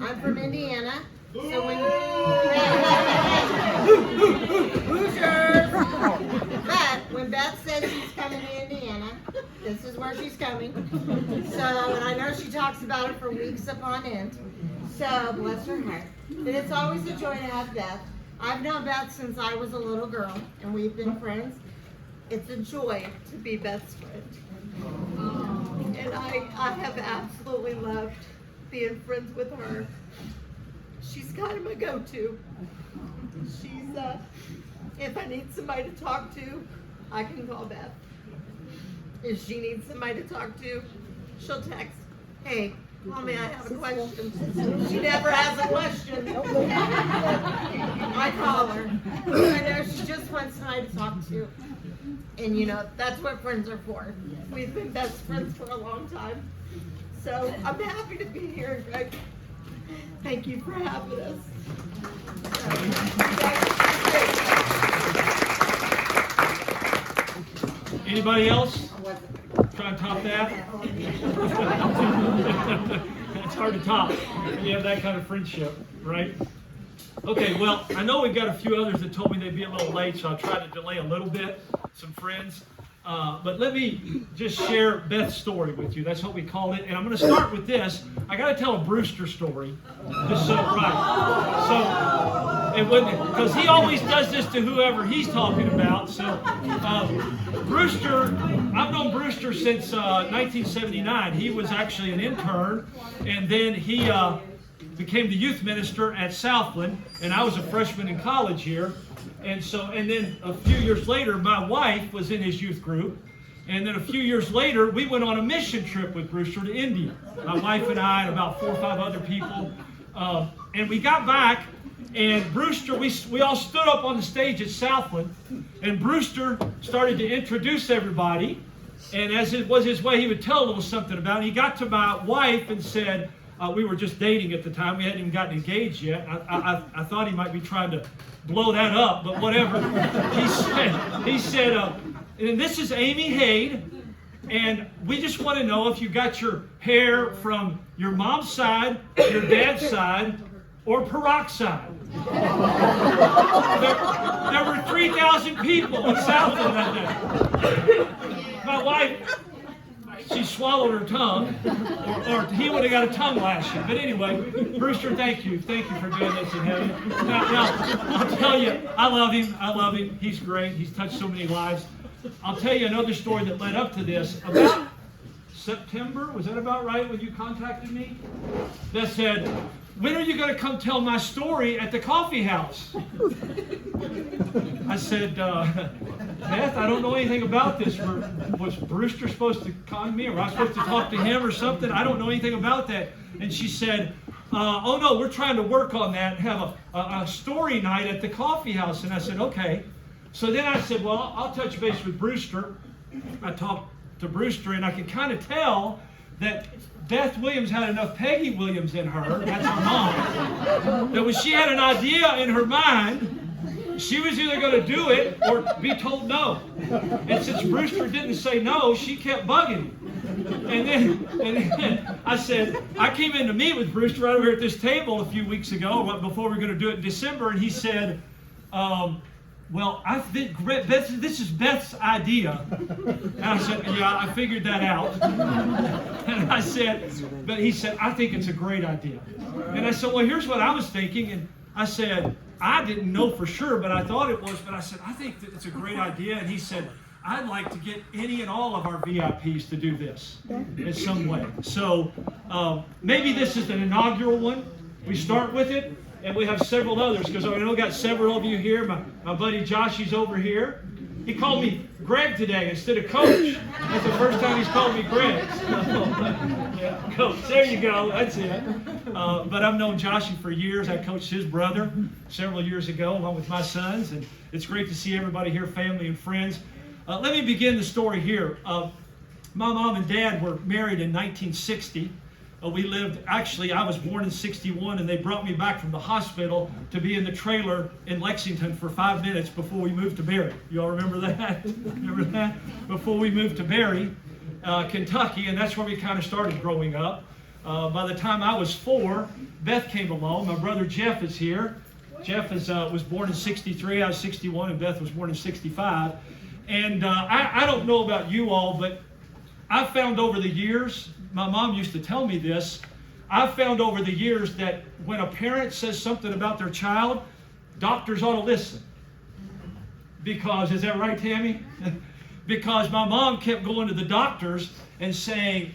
I'm from Indiana. So when Hoosiers. But when Beth says she's coming to Indiana, this is where she's coming. So, and I know she talks about it for weeks upon end. So, bless her heart. And it's always a joy to have Beth. I've known Beth since I was a little girl, and we've been friends. It's a joy to be Beth's friend. And I have absolutely loved being friends with her. She's kind of my go-to. She's, if I need somebody to talk to, I can call Beth. If she needs somebody to talk to, she'll text, hey, Mommy, I have a question. She never has a question. I call her. I know she just wants somebody to talk to. And you know, that's what friends are for. We've been best friends for a long time. So I'm happy to be here, Greg. Thank you for having us. Anybody else? Try and top that? It's hard to top when you have that kind of friendship, right? Okay, well, I know we've got a few others that told me they'd be a little late, so I'll try to delay a little bit, some friends. But let me just share Beth's story with you. That's what we call it. And I'm going to start with this. I got to tell a Brewster story. Just so, right. So, it wouldn't, because he always does this to whoever he's talking about. So, Brewster, I've known Brewster since 1979. He was actually an intern, and then he became the youth minister at Southland, and I was a freshman in college here. And then a few years later, my wife was in his youth group. And then a few years later, we went on a mission trip with Brewster to India. My wife and I and about 4 or 5 other people. And we got back, and Brewster, we all stood up on the stage at Southland, and Brewster started to introduce everybody. And as it was his way, he would tell a little something about it. He got to my wife and said, we were just dating at the time. We hadn't even gotten engaged yet. I thought he might be trying to blow that up, but whatever. He said, and this is Amy Haid, and we just want to know if you got your hair from your mom's side, your dad's side, or peroxide. There were 3,000 people in Southland that day. My wife, she swallowed her tongue, or he would have got a tongue lashing. But anyway, Brewster, thank you. Thank you for doing this in heaven. Now, I'll tell you, I love him. I love him. He's great. He's touched so many lives. I'll tell you another story that led up to this. About September, was that about right when you contacted me? That said, when are you going to come tell my story at the coffee house? I said, Beth, I don't know anything about this. Was Brewster supposed to con me, or was I supposed to talk to him or something? I don't know anything about that. And she said, oh no, we're trying to work on that and have a story night at the coffee house. And I said, okay. So then I said, well, I'll touch base with Brewster. I talked to Brewster, and I could kind of tell that Beth Williams had enough Peggy Williams in her, that's her mom, that when she had an idea in her mind, she was either going to do it or be told no. And since Brewster didn't say no, she kept bugging him. And then I said, I came in to meet with Brewster right over here at this table a few weeks ago, before we were going to do it in December, and he said, well, I think this is Beth's idea. And I said, yeah, I figured that out. And I said, but he said, I think it's a great idea. And I said, well, here's what I was thinking. And I said, I didn't know for sure, but I thought it was. But I said, I think that it's a great idea. And he said, I'd like to get any and all of our VIPs to do this in some way. So maybe this is an inaugural one. We start with it. And we have several others, because I know we got several of you here. My buddy Josh, he's over here. He called me Greg today instead of Coach. That's the first time he's called me Greg. Yeah, Coach, there you go. That's it. But I've known Joshy for years. I coached his brother several years ago, along with my sons. And it's great to see everybody here, family and friends. Let me begin the story here. My mom and dad were married in 1960. I was born in 61, and they brought me back from the hospital to be in the trailer in Lexington for 5 minutes before we moved to Barry. You all remember that? Remember that? Before we moved to Barry, Kentucky, and that's where we kind of started growing up. By the time I was 4, Beth came along. My brother Jeff is here. Jeff was born in 63, I was 61, and Beth was born in 65. And I don't know about you all, but I found over the years, my mom used to tell me this, I found over the years that when a parent says something about their child, doctors ought to listen. Because, is that right, Tammy? Because my mom kept going to the doctors and saying,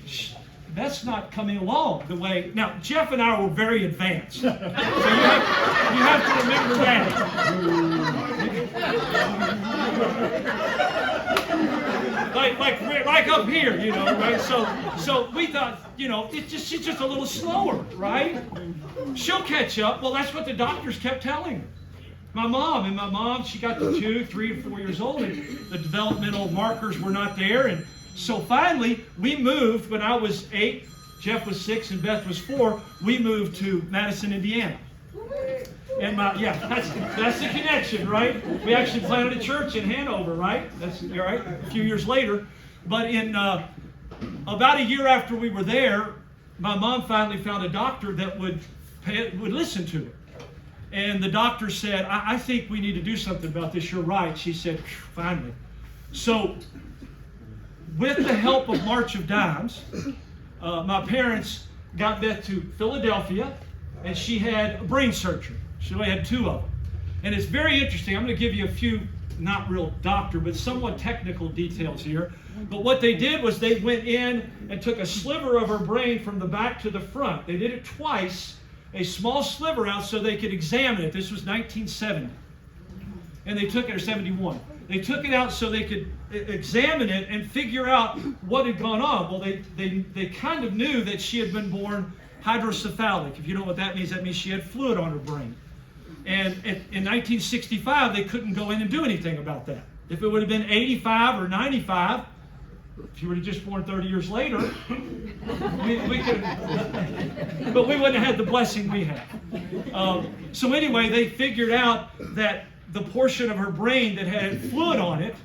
that's not coming along the way. Now, Jeff and I were very advanced. So you have to remember that. like up here, you know, right? So we thought, you know, she's just a little slower, right? She'll catch up. Well, that's what the doctors kept telling her. My mom, she got to 2, 3, and 4 years old, and the developmental markers were not there. And so finally, we moved when I was 8, Jeff was 6, and Beth was 4. We moved to Madison, Indiana. And that's the connection, right? We actually planted a church in Hanover, right? That's right. A few years later, but in about a year after we were there, my mom finally found a doctor that would listen to her. And the doctor said, I think we need to do something about this. You're right. She said, finally. So, with the help of March of Dimes, my parents got Beth to Philadelphia, and she had a brain surgery. She only had 2 of them. And it's very interesting. I'm going to give you a few, not real doctor, but somewhat technical details here. But what they did was they went in and took a sliver of her brain from the back to the front. They did it twice, a small sliver out so they could examine it. This was 1970. And they took it, or 71. They took it out so they could examine it and figure out what had gone on. Well, they kind of knew that she had been born hydrocephalic. If you know what that means she had fluid on her brain. And in 1965, they couldn't go in and do anything about that. If it would have been 85 or 95, if you were just born 30 years later, we could, but we wouldn't have had the blessing we have. So anyway, they figured out that the portion of her brain that had fluid on it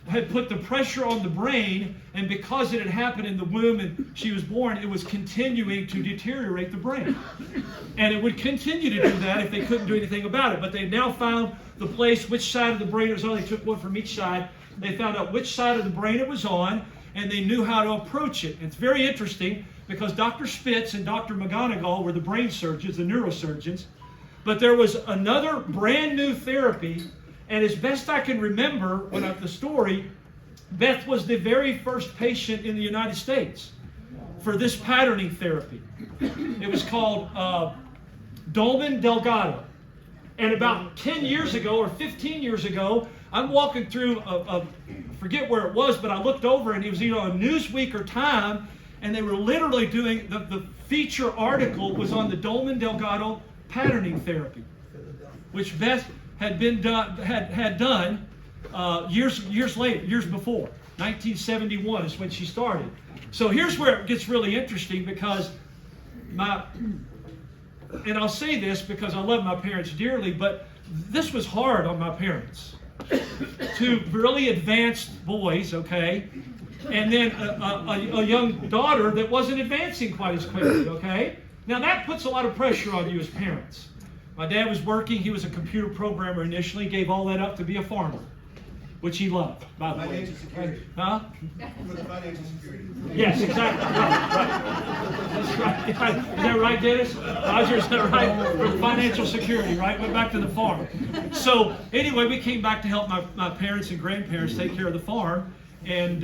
had put the pressure on the brain, and because it had happened in the womb and she was born, it was continuing to deteriorate the brain. And it would continue to do that if they couldn't do anything about it. But they now found the place, which side of the brain it was on. They took one from each side. They found out which side of the brain it was on, and they knew how to approach it. And it's very interesting because Dr. Spitz and Dr. McGonigal were the brain surgeons, the neurosurgeons. But there was another brand new therapy, and as best I can remember when the story, Beth was the very first patient in the United States for this patterning therapy. It was called Dolman Delgado. And about 10 years ago or 15 years ago, I'm walking through I forget where it was, but I looked over and it was either on Newsweek or Time, and they were literally doing, the feature article was on the Dolman Delgado patterning therapy, which Beth had done years later, years before. 1971 is when she started. So here's where it gets really interesting, because and I'll say this because I love my parents dearly, but this was hard on my parents. 2 really advanced boys, okay, and then a young daughter that wasn't advancing quite as quickly, okay? Now that puts a lot of pressure on you as parents. My dad was working, he was a computer programmer initially, gave all that up to be a farmer, which he loved, by the way. Financial security. Huh? For the financial security. Yes, exactly. Right. That's right. Is that right, Dennis? Roger, is that right? For the financial security, right? Went back to the farm. So anyway, we came back to help my parents and grandparents take care of the farm. And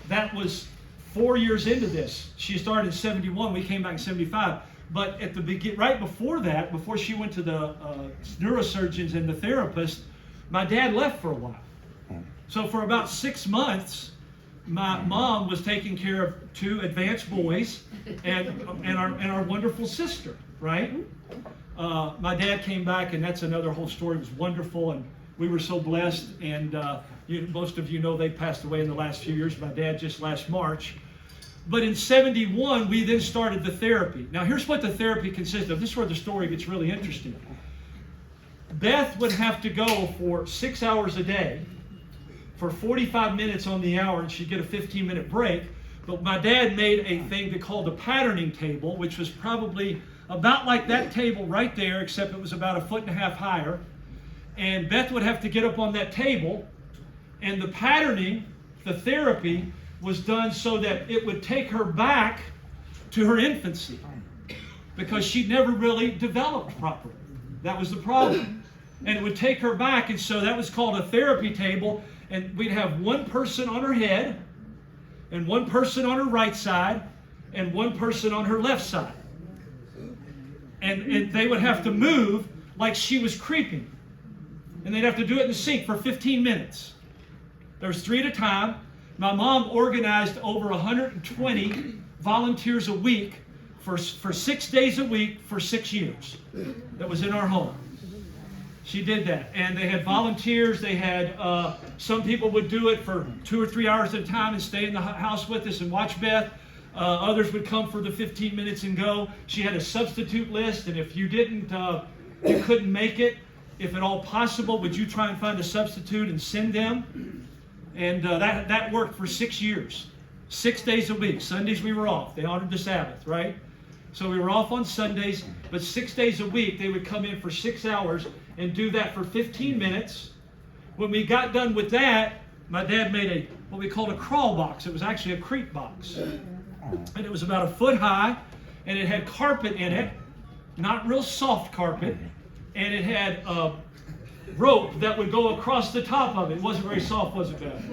that was 4 years into this. She started in 71. We came back in 75. But at the right before that, before she went to the neurosurgeons and the therapist, my dad left for a while. So for about 6 months, my mom was taking care of 2 advanced boys and our wonderful sister, right? My dad came back, and that's another whole story. It was wonderful, and we were so blessed. And most of you know they passed away in the last few years. My dad just last March. But in 71, we then started the therapy. Now here's what the therapy consists of. This is where the story gets really interesting. Beth would have to go for 6 hours a day, for 45 minutes on the hour, and she'd get a 15-minute break. But my dad made a thing they called a patterning table, which was probably about like that table right there, except it was about 1.5 feet higher. And Beth would have to get up on that table, and the patterning, the therapy, was done so that it would take her back to her infancy, because she'd never really developed properly. That was the problem. And it would take her back, and so that was called a therapy table, and we'd have one person on her head, and one person on her right side, and one person on her left side. And they would have to move like she was creeping. And they'd have to do it in the sink for 15 minutes. There was 3 at a time. My mom organized over 120 volunteers a week for 6 days a week for 6 years. That was in our home. She did that. And they had volunteers. They had, some people would do it for 2 or 3 hours at a time and stay in the house with us and watch Beth. Others would come for the 15 minutes and go. She had a substitute list, and if you didn't, you couldn't make it, if at all possible, would you try and find a substitute and send them? And that worked for 6 years. 6 days a week. Sundays we were off. They honored the Sabbath, right? So we were off on Sundays, but 6 days a week they would come in for 6 hours and do that for 15 minutes. When we got done with that, my dad made what we called a crawl box. It was actually a creep box. And it was about 1 foot high, and it had carpet in it, not real soft carpet, and it had a rope that would go across the top of it. It wasn't very soft, was it, Beth?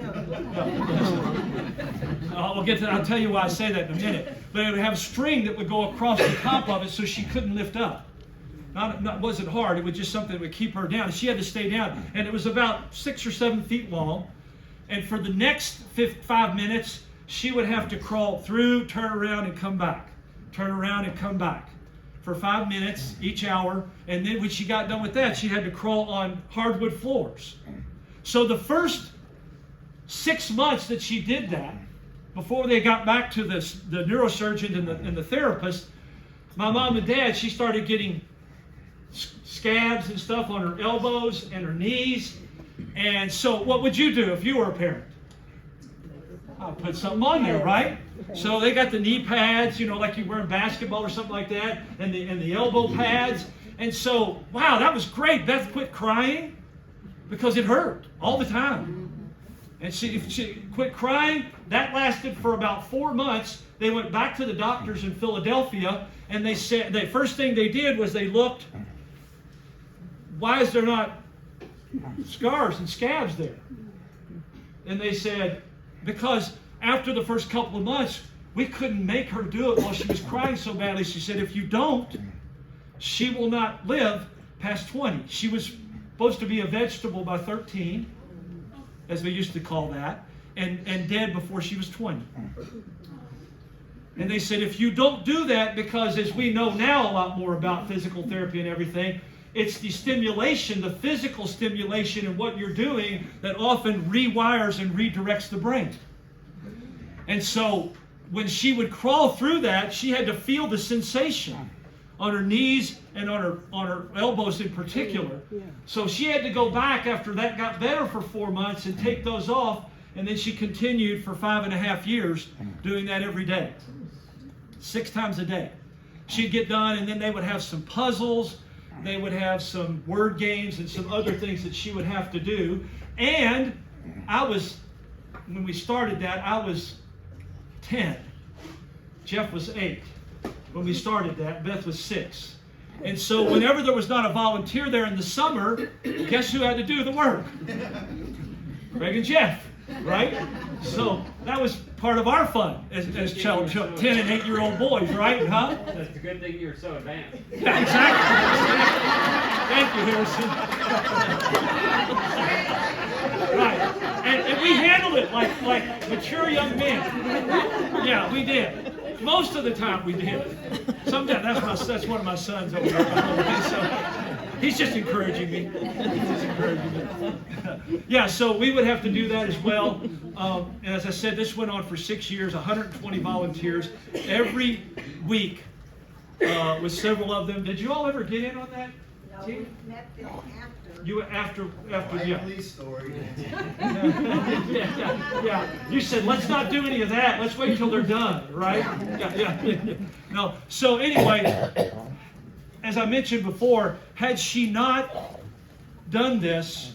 No. We'll get to that. I'll tell you why I say that in a minute. But it would have string that would go across the top of it so she couldn't lift up. It wasn't hard. It was just something that would keep her down. She had to stay down. And it was about 6 or 7 feet long. And for the next 5 minutes, she would have to crawl through, turn around, and come back. Turn around and come back for 5 minutes each hour. And then when she got done with that, she had to crawl on hardwood floors. So the first 6 months that she did that, before they got back to the neurosurgeon and the therapist, my mom and dad, she started getting scabs and stuff on her elbows and her knees. And so what would you do if you were a parent? I'll put something on there, right? So they got the knee pads, like you wear in basketball or something like that, and the elbow pads. And so, wow, that was great. Beth quit crying because it hurt all the time. And she quit crying. That lasted for about 4 months. They went back to the doctors in Philadelphia, and they said the first thing they did was they looked, why is there not scars and scabs there? And they said, because after the first couple of months, we couldn't make her do it while she was crying so badly. She said, if you don't, she will not live past 20. She was supposed to be a vegetable by 13, as we used to call that, and dead before she was 20. And they said, if you don't do that, because as we know now a lot more about physical therapy and everything, it's the stimulation, the physical stimulation and what you're doing that often rewires and redirects the brain. And so when she would crawl through that, she had to feel the sensation on her knees and on her elbows in particular. So she had to go back after that got better for 4 months and take those off, and then she continued for 5.5 years doing that every day, 6 times a day. She'd get done, and then they would have some puzzles. They would have some word games and some other things that she would have to do. And when we started that, I was 10. Jeff was 8. When we started that, Beth was 6. And so whenever there was not a volunteer there in the summer, guess who had to do the work? Greg and Jeff, right? So that was part of our fun as children, 10 and 8-year-old boys, right? Huh? That's a good thing you're so advanced. Yeah, exactly. Thank you, Harrison. Right. And we handled it like mature young men. Yeah, we did. Most of the time we did. Sometimes that's one of my sons over there. So he's just encouraging me. Yeah, so we would have to do that as well. And as I said, this went on for 6 years, 120 volunteers every week with several of them. Did you all ever get in on that? No. We met them after. You after yeah. Police story. Yeah. You said, let's not do any of that. Let's wait till they're done, right? Yeah. No. So anyway, as I mentioned before, had she not done this,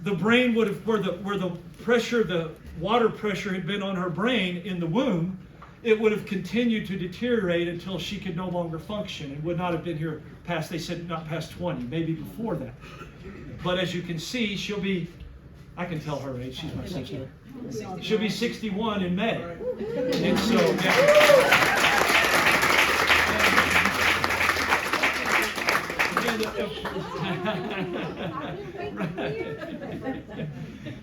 the brain would have, where the pressure, the water pressure had been on her brain in the womb, it would have continued to deteriorate until she could no longer function and would not have been here past, they said not past 20, maybe before that. But as you can see, she'll be, I can tell her age, she's my sister. She'll be 61 in May. And so,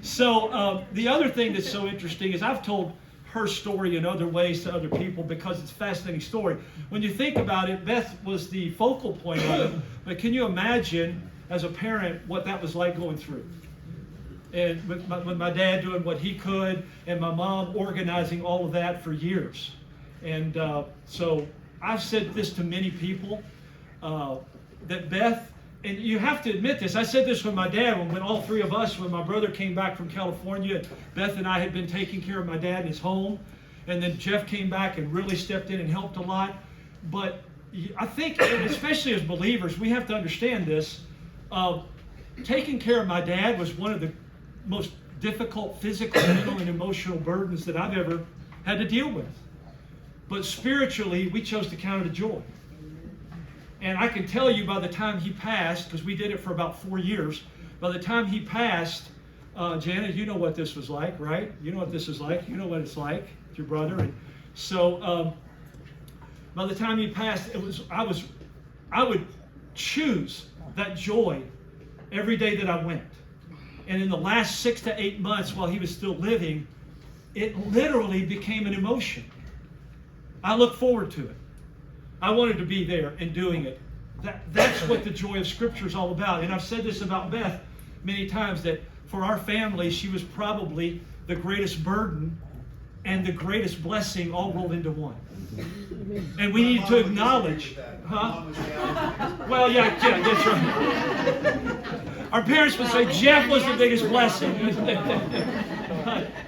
So the other thing that's so interesting is I've told her story in other ways to other people because it's a fascinating story. When you think about it, Beth was the focal point of it, but can you imagine as a parent what that was like going through? And with my dad doing what he could and my mom organizing all of that for years. And so I've said this to many people, that Beth, and you have to admit this, I said this with my dad when all three of us, when my brother came back from California, Beth and I had been taking care of my dad in his home, and then Jeff came back and really stepped in and helped a lot. But I think, especially as believers, we have to understand this. Taking care of my dad was one of the most difficult physical, mental, and emotional burdens that I've ever had to deal with. But spiritually, we chose to count it a joy. And I can tell you by the time he passed, because we did it for about 4 years, by the time he passed, Janet, you know what this was like, right? You know what this is like. You know what it's like with your brother. And so by the time he passed, I would choose that joy every day that I went. And in the last 6 to 8 months while he was still living, it literally became an emotion. I look forward to it. I wanted to be there and doing it. That's what the joy of Scripture is all about. And I've said this about Beth many times, that for our family, she was probably the greatest burden and the greatest blessing all rolled into one. And we need to acknowledge. Huh? Well, yeah, that's right. Our parents would say Jeff was the biggest blessing.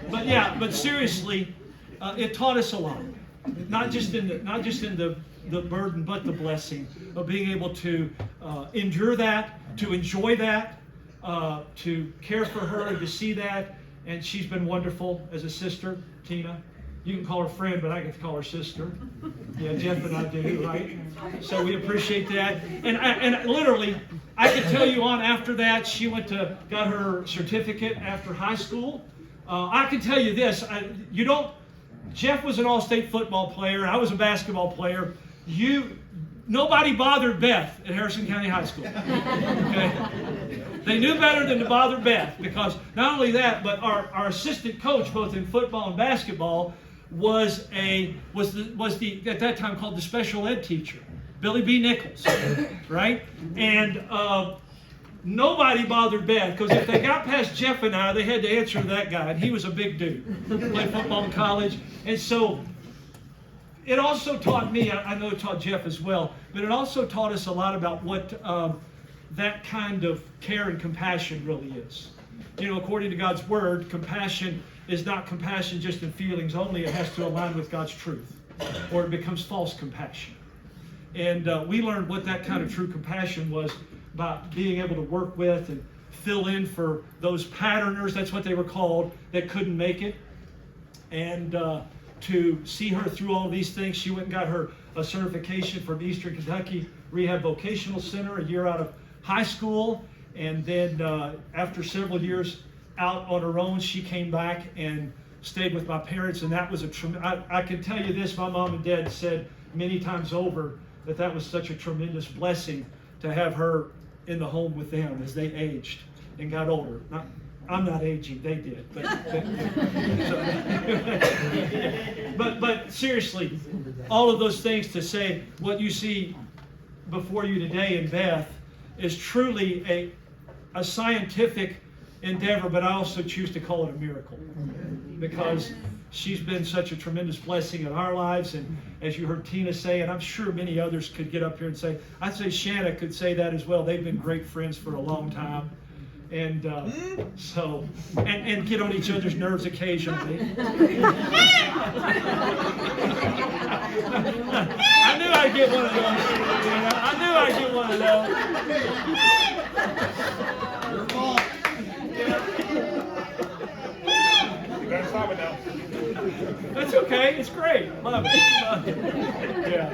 But seriously, it taught us a lot. Not just in the burden, but the blessing of being able to endure that, to enjoy that, to care for her and to see that. And she's been wonderful as a sister, Tina. You can call her friend, but I get to call her sister. Yeah, Jeff and I do, right? So we appreciate that. And literally, I can tell you on after that, she got her certificate after high school. I can tell you this, Jeff was an all-state football player. I was a basketball player. Nobody bothered Beth at Harrison County High School. Okay? They knew better than to bother Beth, because not only that, but our assistant coach, both in football and basketball, was the at that time called the special ed teacher, Billy B. Nichols, right? And nobody bothered Beth, because if they got past Jeff and I, they had to answer to that guy, and he was a big dude. Played football in college, and so it also taught me, I know it taught Jeff as well, but it also taught us a lot about what that kind of care and compassion really is. You know, according to God's Word, compassion is not compassion just in feelings only. It has to align with God's truth, or it becomes false compassion. And we learned what that kind of true compassion was by being able to work with and fill in for those patterners, that's what they were called, that couldn't make it. And to see her through all these things, she went and got her a certification from Eastern Kentucky Rehab Vocational Center a year out of high school. And then after several years out on her own, she came back and stayed with my parents. And that was I can tell you this, my mom and dad said many times over that was such a tremendous blessing to have her in the home with them as they aged and got older. I'm not aging, they did. But seriously, all of those things to say, what you see before you today in Beth is truly a scientific endeavor, but I also choose to call it a miracle. Because she's been such a tremendous blessing in our lives. And as you heard Tina say, and I'm sure many others could get up here and say, I'd say Shanna could say that as well. They've been great friends for a long time. And and get on each other's nerves occasionally. I knew I'd get one of those. I knew I'd get one of those. Your fault. You better stop it now. That's okay. It's great. Love it. Love it. Yeah.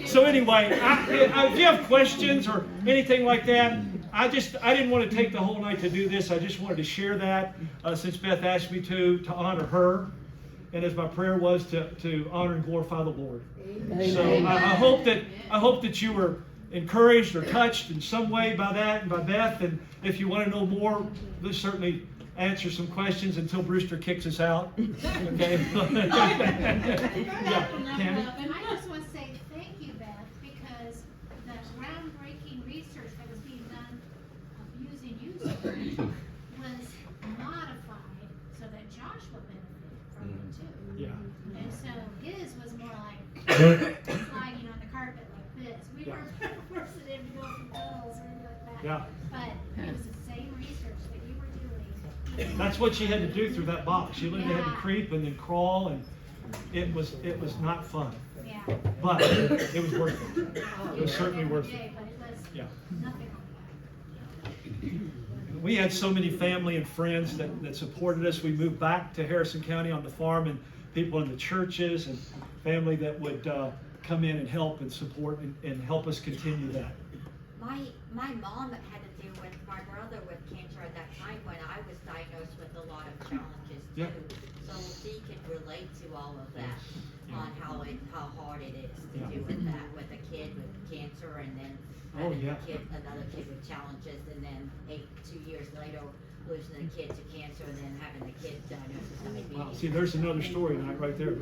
So anyway, if you have questions or anything like that, I didn't want to take the whole night to do this. I just wanted to share that since Beth asked me to honor her, and as my prayer was to honor and glorify the Lord. Amen. So I hope that you were encouraged or touched in some way by that and by Beth. And if you want to know more, we'll certainly answer some questions until Brewster kicks us out. Okay. Yeah. Tammy? And I just want to say thank you, Beth, because the groundbreaking research that was being done of using usage was modified so that Joshua benefited from it too. Yeah. And so his was more like sliding on the carpet like this. We were forcing him to go through tunnels or anything like that. Yeah. But it was the same research that you were doing. That's what she had to do through that box. She literally had to creep and then crawl, and it was not fun. Yeah. But it was worth it. It was certainly worth it. But it was Yeah. nothing like that. We had so many family and friends that supported us. We moved back to Harrison County on the farm, and people in the churches and family that would come in and help and support and help us continue that. My mom had to deal with my brother with cancer at that time when I was diagnosed with a lot of challenges too. Yeah. So she can relate to all of that Yeah. on how hard it is to Yeah. do with that, with a kid with cancer and then Oh, having yeah. another kid with challenges, and then 2 years later losing a kid to cancer and then having the kid diagnosed with diabetes. Wow. See, there's another story tonight right there.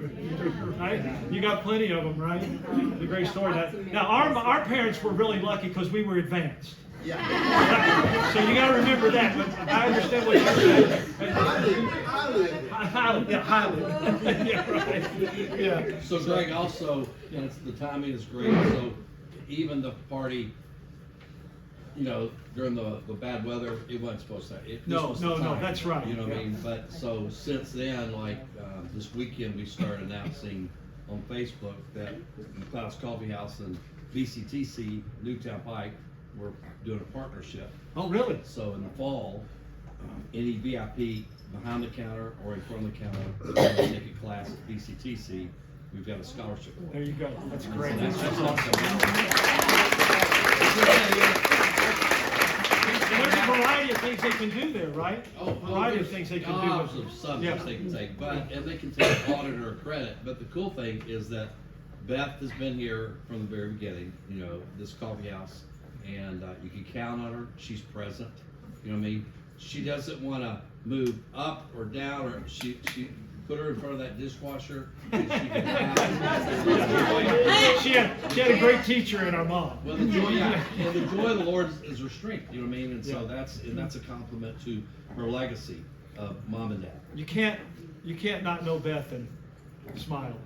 Right? You got plenty of them, right? The great story. Now, our parents were really lucky because we were advanced. Yeah. So you got to remember that. But I understand what you're saying. Highly. Yeah, right. Yeah. So Greg, also, the timing is great. So even the party, during the bad weather, it wasn't supposed to. No, that's right. You know what I mean? But so since then, this weekend, we started announcing on Facebook that McLeod's Coffee House and BCTC, Newtown Pike, we're doing a partnership. Oh, really? So in the fall, any VIP behind the counter or in front of the counter, take a class at BCTC, we've got a scholarship. There you go. That's great. So That's awesome. awesome. There's a variety of things they can do there, right? A variety of things they can do. Lots of subjects they can take, and they can take audit or credit. But the cool thing is that Beth has been here from the very beginning, this coffee house, and you can count on her. She's present. You know what I mean? She doesn't want to move up or down, or she put her in front of that dishwasher. She had a great teacher in our mom. Well, the joy of the Lord is her strength. You know what I mean? And so that's a compliment to her legacy of mom and dad. You can't not know Beth and smile.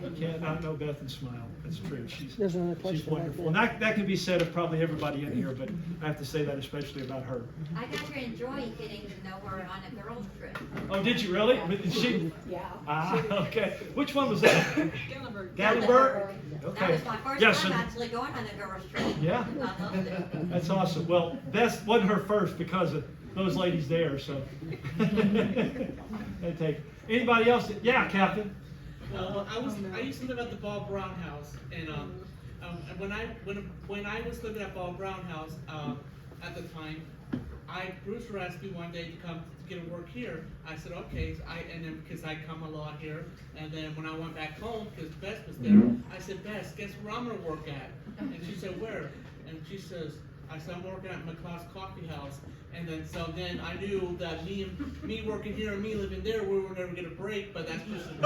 You can't not know Beth and smile. That's true. She's wonderful. And that can be said of probably everybody in here, but I have to say that especially about her. I got to enjoy getting to know her on a girls' trip. Oh, did you really? Did she? Yeah. Okay. Which one was that? Gatlinburg? Okay. That was my first time actually going on a girls' trip. Yeah. I loved it. That's awesome. Well, Beth wasn't her first because of those ladies there, so. They take. Anybody else? Yeah, Captain. Well, I used to live at the Bob Brown house, and when I was living at Bob Brown house at the time, Brewster asked me one day to come to get a work here. I said okay, and then because I come a lot here, and then when I went back home because Beth was there, I said Beth, guess where I'm gonna work at? And she said where? And she says, I said I'm working at McLeod's Coffee House. And then I knew that me working here and me living there, we were never gonna break, but that's just a joke.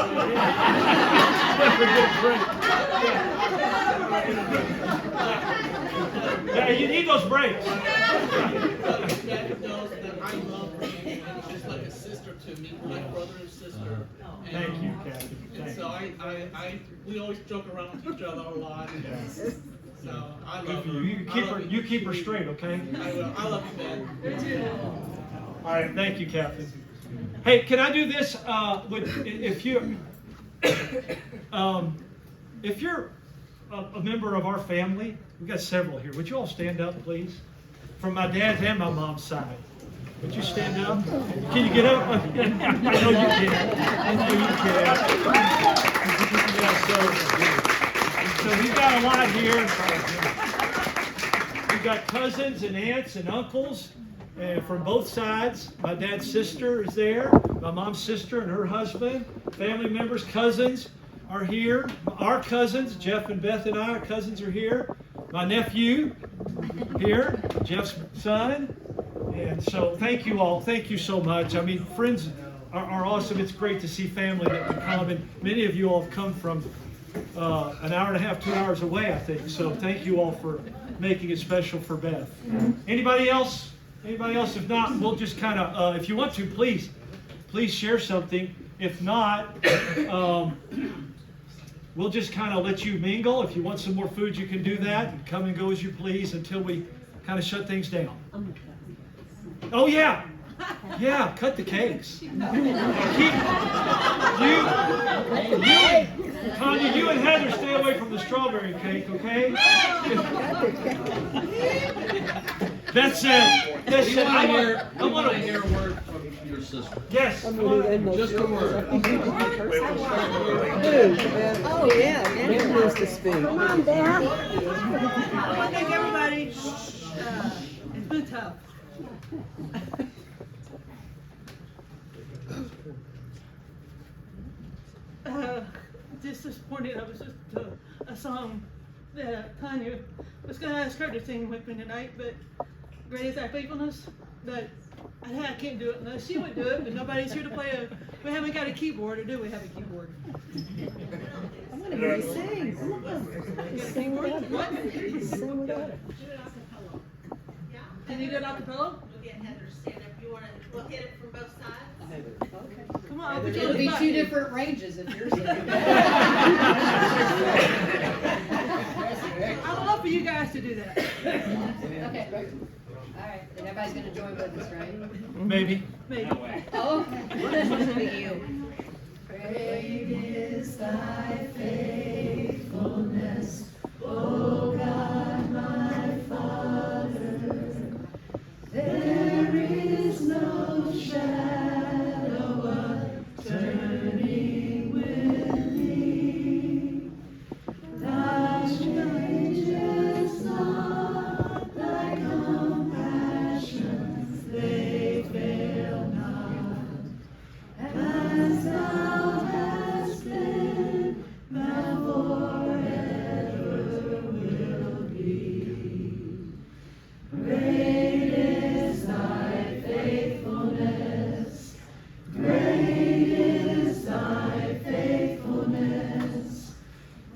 Yeah, you need those breaks. Beth knows that I love her, and it's just like a sister sister to me, we're like brother and sister. And, Thank you, Kathy. And Thank so you. we always joke around with each other a lot. So I Good love for her. you. You keep her straight, okay? I will. I love you, Ben. All right, thank you, Captain. Hey, can I do this? If you're a member of our family, we've got several here. Would you all stand up, please? From my dad's and my mom's side. Would you stand up? Can you get up? I know you can. I know you can. Yeah, so we've got a lot here. We've got cousins and aunts and uncles from both sides. My dad's sister is there. My mom's sister and her husband. Family members, cousins are here. Our cousins, Jeff and Beth and I, our cousins are here. My nephew here, Jeff's son. And so thank you all. Thank you so much. I mean, friends are awesome. It's great to see family that can come. And many of you all have come from an hour and a half, 2 hours away, I think. So thank you all for making it special for Beth. Anybody else? Anybody else? If not, we'll just kind of, if you want to, please share something. If not, we'll just kind of let you mingle. If you want some more food, you can do that. And come and go as you please until we kind of shut things down. Oh, yeah. Yeah, cut the cakes. Tanya, you and Heather stay away from the strawberry cake, okay? That's it. That's it. I want to hear a word from your sister. Yes. Just a word. Oh, yeah, Nanny wants to speak. Come on, Beth. I want to thank everybody. It's been tough. Just this morning, I was just a song that Tanya was going to ask her to sing with me tonight, but Great is Thy Faithfulness. But I can't do it unless she would do it, but nobody's here to play we haven't got a keyboard, or do we have a keyboard? I want to hear you sing. Come on. Just sing without it. What? Sing without it. Can you do it a cappella? We'll get Heather to stand up. You want to, we'll hit it from both sides? Okay. Come on, I'll put you on It'll the be spot. two different ranges if you're singing. I would love for you guys to do that. Okay. All right. Then everybody's gonna join with us, right? Maybe. Maybe. Oh, okay. you. Great is thy faithfulness, O God, my Father. There is no shadow of turning with thee. Thou changest not, thy compassions, they fail not. As thou hast been, thou forever will be. Great is thy faithfulness. Great is thy faithfulness.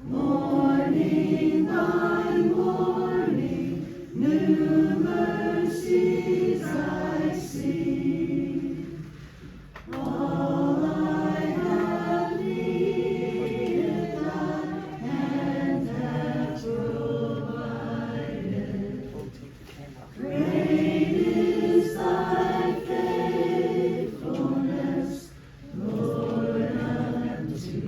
Morning by morning, new mercies I see. All I have needed, thy hand has provided. Great is thy faithfulness, Lord, unto me.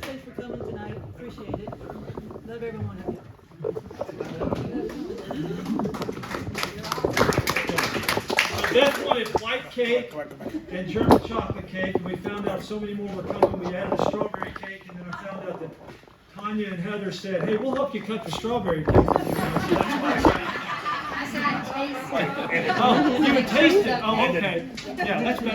Thanks for coming tonight. Appreciate it. Love every one of you. Beth wanted white cake and German chocolate cake, and we found out so many more were coming. We added a strawberry cake, and then I found out that Tanya and Heather said, "Hey, we'll help you cut the strawberry cake." So that's why I said I taste it. oh, you would taste it. Oh, okay. Yeah, that's better.